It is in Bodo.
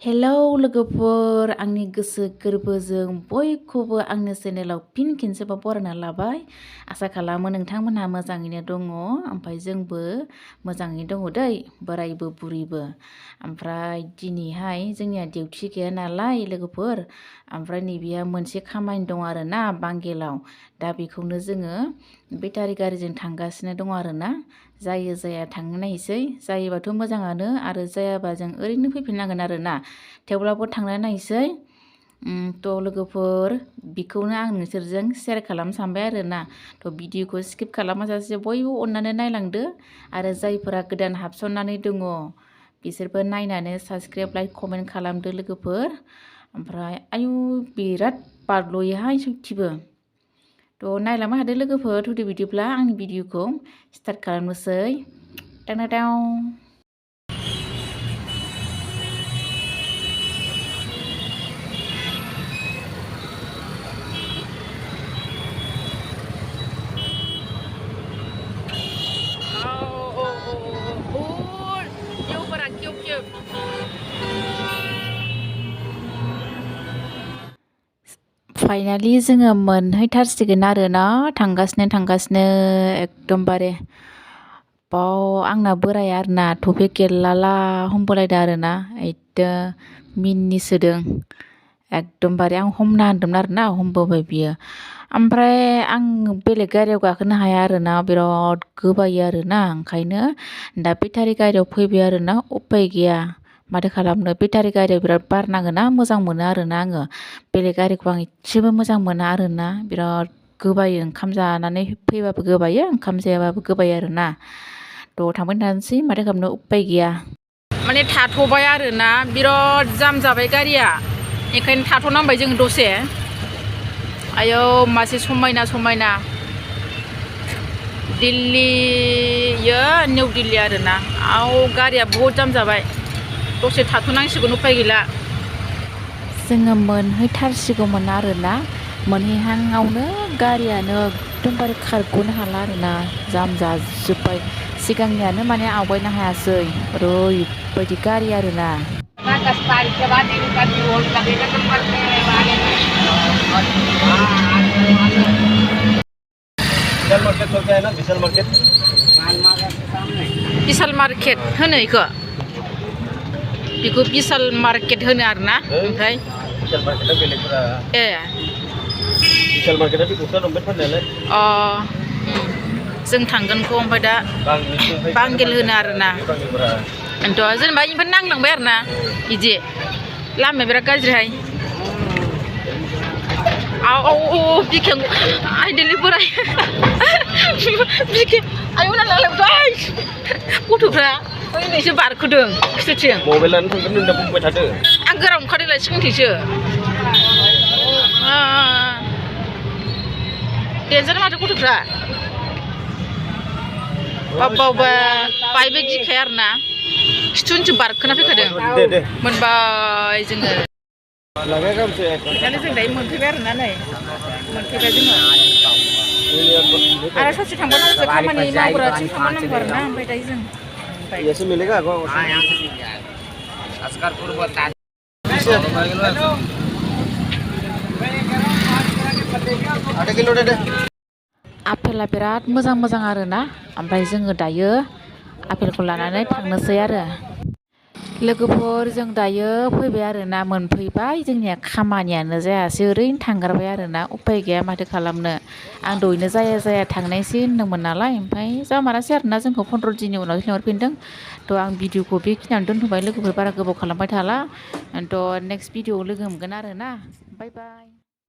हेलौ लोगोफोर आंनि गोसो गोरबोजों बयखौबो आंनि चेनेलाव फिन खेनसेबा बरायना लाबाय। आसा खालामो नोंथांमोनहा मोजाङैनो दङ, ओमफ्राय जोंबो मोजाङैनो दङ दै, बोरायबो बुरैबो। ओमफ्राय दिनैहाय जोंनिया डिउटि गैया नालाय लोगोफोर, ओमफ्राय नैबेया मोनसे खामानि दं आरोना बांगेलाव। दा बेखौनो जोङो बेटारि गारिजों थांगासिनो दङ आरोना। जायो जाया थांनो नायसै, जायोबाथ' मोजाङानो, आरो जायाबा जों ओरैनो फैफिननांगोन आरोना। थेवब्लाबो थांनानै नायसै। थ' लोगोफोर बेखौनो आं नोंसोरजों शेयार खालामनो सानबाय आरोना। थ' भिडिअखौ स्किप खालामाजासे बयबो अननानै नायलांदो, आरो जायफोरा गोदान हाबसननानै दङ बिसोरबो नायनानै साबस्क्राइब लाइक कमेन्ट खालामदो लोगोफोर। ओमफ्राय आयु बिराद बारल'योहाय सयथिबो। थ' नायलांनो हादो लोगोफोर। थुदो बिदिब्ला आंनि भिडिअखौ स्टार्ट खालामनोसै। टां फाइनालि जोङो मोनहैथारसिगोन आरोना। थांगासिनो एकदमबारे बाव आंना बोराया आरोना टपिक गेललाला हमबोलायदों आरोना। एकदम मिनिसोदों एकदमबारे। आं हमना होनदोंमोन आरोना, हमबोबाय बियो। ओमफ्राय आं बेलेग गारियाव गाखोनो हाया आरोना, बिराद गोबायो आरोना। ओंखायनो दा बेटारि गारियाव फैबाय आरोना। उफाय गैया, माथो खालामनो। बेटारि गारियाव बिराद बार नाङोना, मोजां मोनो आरोना आङो। बेलेग गारिखौ आं एसेबो मोजां मोना आरोना, बिराद गोबायो। ओंखाम जानानै फैबाबो गोबायो, ओंखाम जायाबाबो गोबायो आरोना। थ' थांबाय थानोसै, माथो खालामनो, उफाय गैया। माने थाथ'बाय आरोना, बिराद जाम जाबाय गारिया, बेखायनो थाथ'नांबाय जों दसे। आयौ मासे समायना दिल्लीयो निउ दिल्ली आरोना। गारिया बहुद जाम जाबाय, दसे थाथ'नांसिगोन, उफाय गैला। जोङो मोनहैथारसिगौमोन आरोना। मोनहैहांआवनो गारियानो एकदमबारे खारग'नो हाला आरोना, जाम जाजोब्बाय। सिगांनियानो माने आवगायनो हायासै, ओरैबायदि गारि आरोना। बिशाल मार्केट होनो बेखौ बिशाल मार्केट होनो आरोना। ओमफ्राय ए बिशाल मार्केटआ गस्ला लंपेन्ट फाननायालाय। जों थांगोनखौ ओमफ्राय दा बांगेल होनो आरोना। एनथ' जेनेबा इनिफ्राय नांलांबाय आरोना, बिदि लामाया बिराद गाज्रिहाय। बिखें आइदोलै बोराय बिखें आयौ नांलांबाय। गथ'फ्रा ओरैनोसो बारखोदों खिथुथिं। मबाइल लानो थांगोन होनना बुंबाय थादों। आं गोराव ओंखारदोंलाय सिगांथिंसो। देनजार माथो गथ'फ्रा। बावबा बायबो गिखाया आरोना, खिथुथिं बारखोना फैखादों। मोनबाय जोङो। जों दायो मोनफैबाय आरोना, नै मोनफैबाय जोङो। आरो ससे थांबावनांगौसो, खामानि मावग्राथिं थांबावनांगौ आरोना। ओमफ्राय दायो जों आपेला बिराद मोजां आरोना। ओमफ्राय जोङो दायो आपेलखौ लानानै थांनोसै आरो। लोगोफोर जों दायो फैबाय आरोना, मोनफैबाय। जोंनिया खामानियानो जायासै, ओरैनो थांगारबाय आरोना। उफाय गैया, माथो खालामनो। आं दहायनो जाया थांनायसै होनदोंमोन नालाय, ओमफ्राय जामारासै आरोना। जोंखौ 15 दिननि उनाव लिंहरफिनदों। थ' आं भिडिअखौ बेखिनियावनो दोनथ'बाय लोगोफोर, बारा गोबाव खालामबाय थाला। थ' नेक्स्ट भिडिअआव लोगो मोनगोन आरोना। बाय बाय।